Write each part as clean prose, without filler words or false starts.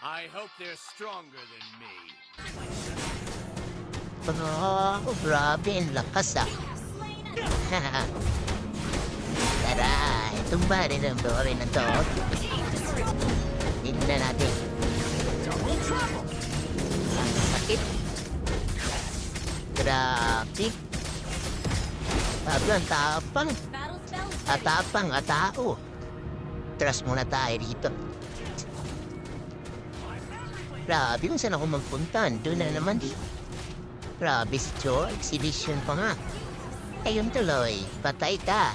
I hope they're stronger than me. Oh, grabe, ang lakas ah. Tara, tumba rin ang dory na to. Tignan natin. Ang sakit. Grabe. Sabi ang tapang. Atapang, atao. Trust muna tayo dito. Grabe kung saan ako magpunta. Doon na naman. Grabe si Joe. Exhibition pa nga. Ayun tuloy. Patay ka.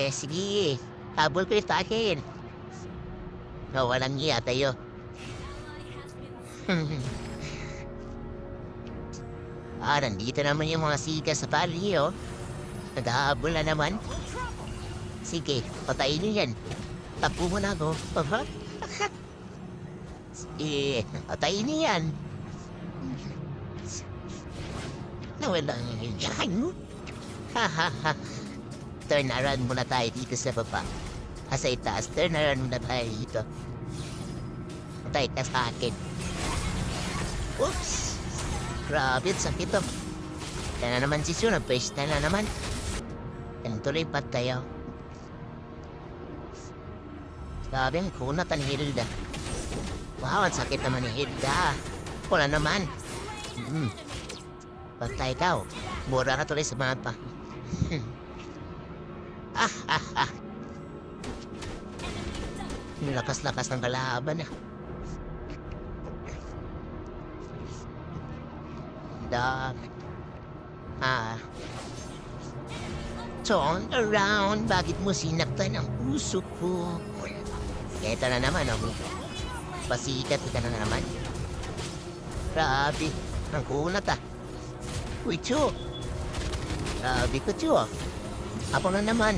Sige. Habol ko yung takin. Walang iya tayo. Nandito naman yung mga siga sa pali, oh. Nag-ahabol na naman. Sige, patayin niyo yan. Tapo mo na ako. Sige, patayin niyo yan. Nawalang yan. Turn around muna tayo dito sa baba. Sa itaas, turn around muna tayo dito. Patay ka sa akin. Oops! Grabe, sakit to. Yan na naman si Sue, nag-paste na naman. Yan tuloy pat tayo. Grabe, ang kunat ang Hilda. Wow, ang sakit naman ni Hilda. Wala naman. Patay ka, oh. Mura ka tuloy sa mapa. Lakas-lakas ng kalaban, ah. Dami. Turn around. Bakit mo sinaktan ang puso ko? Ito na naman, oh. Pasikat ka na naman. Grabe. Ang kunat, ah. Uy, Chu. Grabe ko, Chu, ah. Ako na naman.